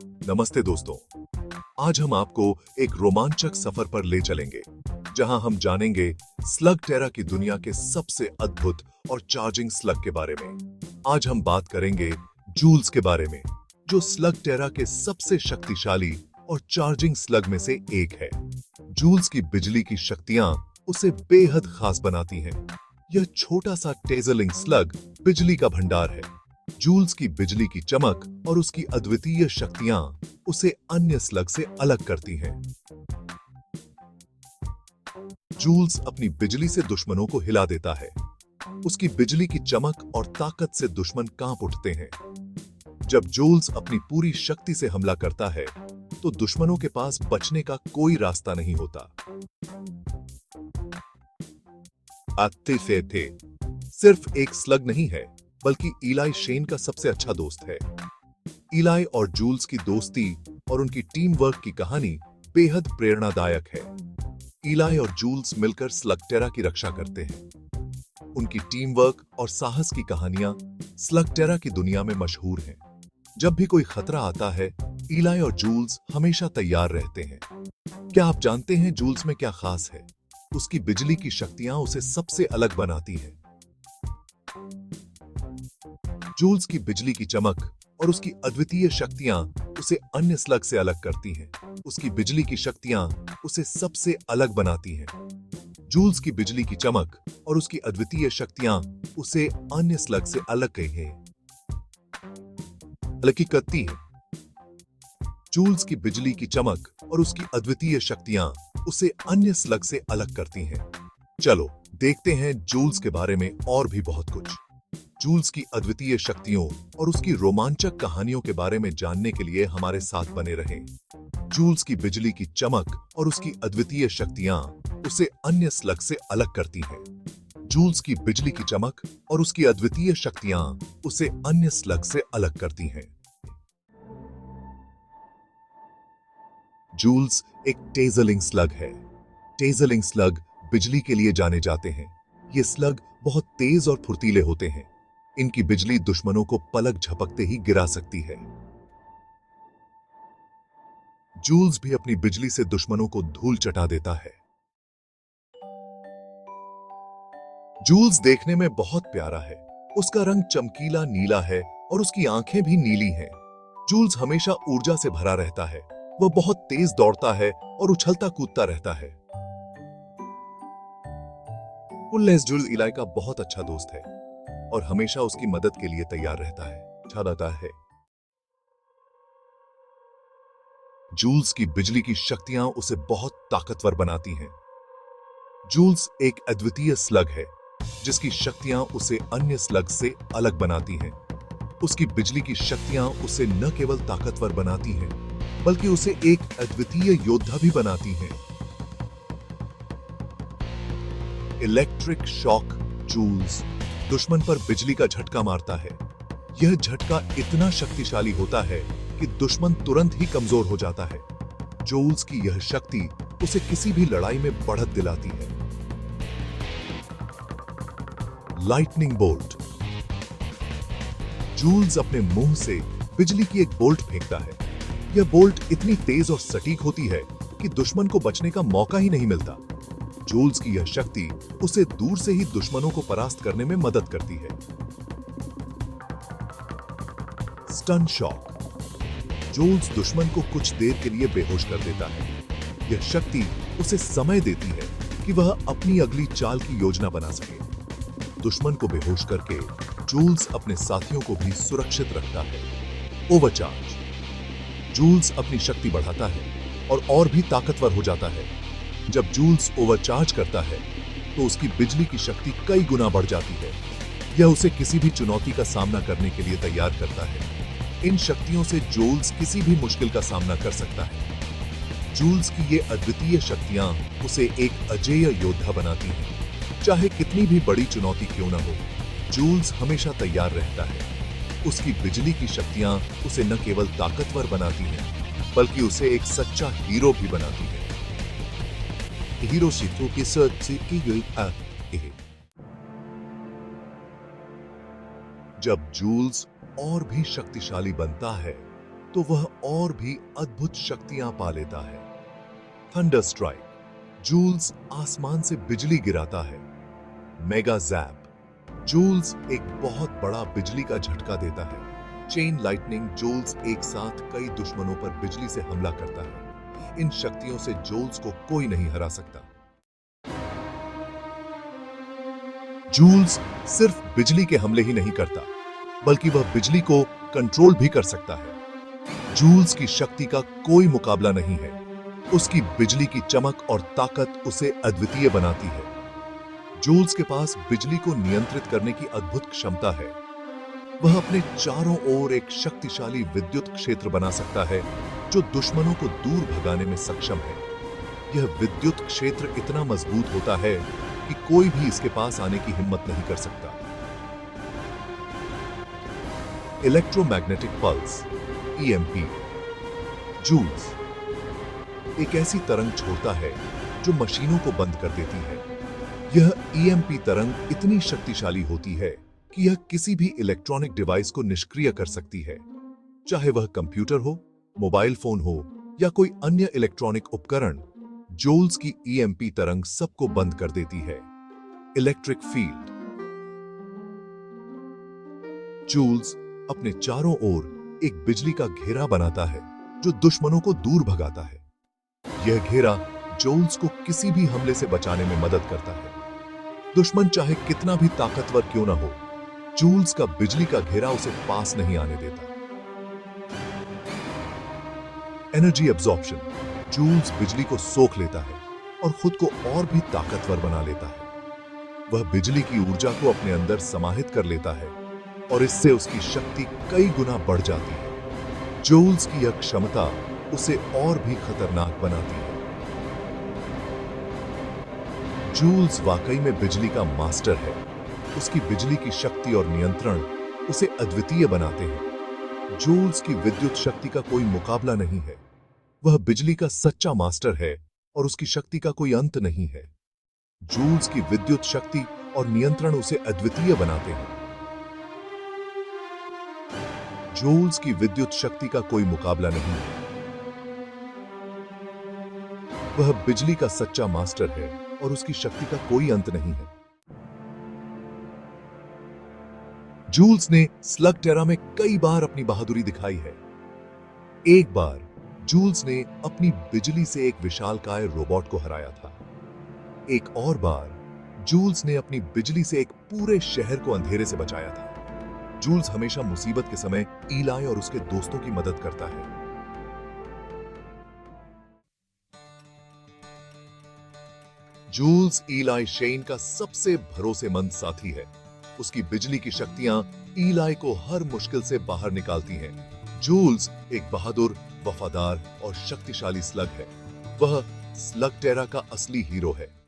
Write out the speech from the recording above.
नमस्ते दोस्तों। आज हम आपको एक रोमांचक सफर पर ले चलेंगे जहां हम जानेंगे स्लग टेरा की दुनिया के सबसे अद्भुत और चार्जिंग स्लग के बारे में। आज हम बात करेंगे जूल्स के बारे में, जो स्लग टेरा के सबसे शक्तिशाली और चार्जिंग स्लग में से एक है। जूल्स की बिजली की शक्तियां उसे बेहद खास बनाती हैं। यह छोटा सा टेजलिंग स्लग बिजली का भंडार है। जूल्स की बिजली की चमक और उसकी अद्वितीय शक्तियां उसे अन्य स्लग से अलग करती हैं। जूल्स अपनी बिजली से दुश्मनों को हिला देता है। उसकी बिजली की चमक और ताकत से दुश्मन कांप उठते हैं। जब जूल्स अपनी पूरी शक्ति से हमला करता है, तो दुश्मनों के पास बचने का कोई रास्ता नहीं होता। आतिफे थे सिर्फ एक स्लग नहीं है, बल्कि इलाई शेन का सबसे अच्छा दोस्त है। इलाई और जूल्स की दोस्ती और उनकी टीम वर्क की कहानी बेहद प्रेरणादायक है। इलाई और जूल्स मिलकर स्लग टेरा की रक्षा करते हैं। उनकी टीम वर्क और साहस की कहानियां स्लग टेरा की दुनिया में मशहूर हैं। जब भी कोई खतरा आता है, इलाई और जूल्स हमेशा तैयार रहते हैं। क्या आप जानते हैं जूल्स में क्या खास है? उसकी बिजली की शक्तियां उसे सबसे अलग बनाती हैं। जूल्स की बिजली की चमक और उसकी अद्वितीय शक्तियां उसे अन्य स्लग से अलग करती हैं। उसकी बिजली की शक्तियां उसे सबसे अलग बनाती हैं। जूल्स की बिजली की चमक और उसकी अद्वितीय शक्तियां उसे अन्य स्लग से अलग करती हैं। जूल्स की बिजली की चमक और उसकी अद्वितीय शक्तियां उसे अन्य स्लग से अलग करती हैं। चलो देखते हैं जूल्स के बारे में और भी बहुत कुछ। जूल्स की अद्वितीय शक्तियों और उसकी रोमांचक कहानियों के बारे में जानने के लिए हमारे साथ बने रहें। जूल्स की बिजली की चमक और उसकी अद्वितीय शक्तियां उसे अन्य स्लग से अलग करती हैं। जूल्स की बिजली की चमक और उसकी अद्वितीय शक्तियां उसे अन्य स्लग से अलग करती हैं। जूल्स एक टेजलिंग स्लग है। टेजलिंग स्लग बिजली के लिए जाने जाते हैं। ये स्लग बहुत तेज और फुर्तीले होते हैं। इनकी बिजली दुश्मनों को पलक झपकते ही गिरा सकती है। जूल्स भी अपनी बिजली से दुश्मनों को धूल चटा देता है। जूल्स देखने में बहुत प्यारा है। उसका रंग चमकीला नीला है और उसकी आंखें भी नीली हैं। जूल्स हमेशा ऊर्जा से भरा रहता है। वह बहुत तेज दौड़ता है और उछलता कूदता रहता है। पुल्लेस जूल्स इलाई का बहुत अच्छा दोस्त है और हमेशा उसकी मदद के लिए तैयार रहता है। जूल्स की बिजली की शक्तियां उसे बहुत ताकतवर बनाती हैं। जूल्स एक अद्वितीय स्लग है, जिसकी शक्तियां उसे अन्य स्लग से अलग बनाती हैं। उसकी बिजली की शक्तियां उसे न केवल ताकतवर बनाती हैं, बल्कि उसे एक अद्वितीय योद्धा भी बनाती हैं। इलेक्ट्रिक शॉक जूल्स दुश्मन पर बिजली का झटका मारता है। यह झटका इतना शक्तिशाली होता है कि दुश्मन तुरंत ही कमजोर हो जाता है। जूल्स की यह शक्ति उसे किसी भी लड़ाई में बढ़त दिलाती है। लाइटनिंग बोल्ट जूल्स अपने मुंह से बिजली की एक बोल्ट फेंकता है। यह बोल्ट इतनी तेज और सटीक होती है कि दुश्मन को बचने का मौका ही नहीं मिलता। जूल्स की यह शक्ति उसे दूर से ही दुश्मनों को परास्त करने में मदद करती है। स्टन शॉक जूल्स दुश्मन को कुछ देर के लिए बेहोश कर देता है। यह शक्ति उसे समय देती है कि वह अपनी अगली चाल की योजना बना सके। दुश्मन को बेहोश करके जूल्स अपने साथियों को भी सुरक्षित रखता है। ओवरचार्ज जूल्स अपनी शक्ति बढ़ाता है और भी ताकतवर हो जाता है। जब जूल्स ओवरचार्ज करता है, तो उसकी बिजली की शक्ति कई गुना बढ़ जाती है। यह उसे किसी भी चुनौती का सामना करने के लिए तैयार करता है। इन शक्तियों से जूल्स किसी भी मुश्किल का सामना कर सकता है। जूल्स की ये अद्वितीय शक्तियां उसे एक अजेय योद्धा बनाती हैं। चाहे कितनी भी बड़ी चुनौती क्यों न हो, जूल्स हमेशा तैयार रहता है। उसकी बिजली की शक्तियां उसे न केवल ताकतवर बनाती हैं, बल्कि उसे एक सच्चा हीरो भी बनाती है। जब जूल्स और भी शक्तिशाली बनता है, तो वह और भी अद्भुत शक्तियां पा लेता है। थंडर स्ट्राइक, जूल्स आसमान से बिजली गिराता है। मेगा जैप, जूल्स एक बहुत बड़ा बिजली का झटका देता है। चेन लाइटनिंग, जूल्स एक साथ कई दुश्मनों पर बिजली से हमला करता है। इन शक्तियों से जूल्स को कोई नहीं हरा सकता। जूल्स सिर्फ बिजली के हमले ही नहीं करता, बल्कि वह बिजली को कंट्रोल भी कर सकता है। जूल्स की शक्ति का कोई मुकाबला नहीं है। उसकी बिजली की चमक और ताकत उसे अद्वितीय बनाती है। जूल्स के पास बिजली को नियंत्रित करने की अद्भुत क्षमता है। वह अपने चारों ओर एक शक्तिशाली विद्युत क्षेत्र बना सकता है जो दुश्मनों को दूर भगाने में सक्षम है। यह विद्युत क्षेत्र इतना मजबूत होता है कि कोई भी इसके पास आने की हिम्मत नहीं कर सकता। इलेक्ट्रोमैग्नेटिक पल्स, ईएमपी, जूल्स एक ऐसी तरंग छोड़ता है जो मशीनों को बंद कर देती है। यह ईएमपी तरंग इतनी शक्तिशाली होती है कि यह किसी भी इलेक्ट्रॉनिक डिवाइस को निष्क्रिय कर सकती है, चाहे वह कंप्यूटर हो, मोबाइल फोन हो या कोई अन्य इलेक्ट्रॉनिक उपकरण। जूल्स की ईएमपी तरंग सबको बंद कर देती है। इलेक्ट्रिक फील्ड, जूल्स अपने चारों ओर एक बिजली का घेरा बनाता है जो दुश्मनों को दूर भगाता है। यह घेरा जूल्स को किसी भी हमले से बचाने में मदद करता है। दुश्मन चाहे कितना भी ताकतवर क्यों ना हो, जूल्स का बिजली का घेरा उसे पास नहीं आने देता। एनर्जी एब्जॉर्प्शन, जूल्स बिजली को सोख लेता है और खुद को और भी ताकतवर बना लेता है। वह बिजली की ऊर्जा को अपने अंदर समाहित कर लेता है और इससे उसकी शक्ति कई गुना बढ़ जाती है। जूल्स की यह क्षमता उसे और भी खतरनाक बनाती है। जूल्स वाकई में बिजली का मास्टर है। उसकी बिजली की शक्ति और नियंत्रण उसे अद्वितीय बनाते हैं। जूल्स की विद्युत शक्ति का कोई मुकाबला नहीं है। वह बिजली का सच्चा मास्टर है और उसकी शक्ति का कोई अंत नहीं है। जूल्स की विद्युत शक्ति और नियंत्रण उसे अद्वितीय बनाते हैं। जूल्स की विद्युत शक्ति का कोई मुकाबला नहीं है। वह बिजली का सच्चा मास्टर है और उसकी शक्ति का कोई अंत नहीं है। जूल्स ने स्लगटेरा में कई बार अपनी बहादुरी दिखाई है। एक बार जूल्स ने अपनी बिजली से एक विशालकाय रोबोट को हराया था। एक और बार जूल्स ने अपनी बिजली से एक पूरे शहर को अंधेरे से बचाया था। जूल्स हमेशा मुसीबत के समय ईलाई और उसके दोस्तों की मदद करता है। जूल्स ईलाई शेन का सबसे भरोसेमंद साथी है। उसकी बिजली की शक्तियां ईलाई को हर मुश्किल से बाहर निकालती हैं। जूल्स एक बहादुर, वफादार और शक्तिशाली स्लग है। वह स्लगटेरा का असली हीरो है।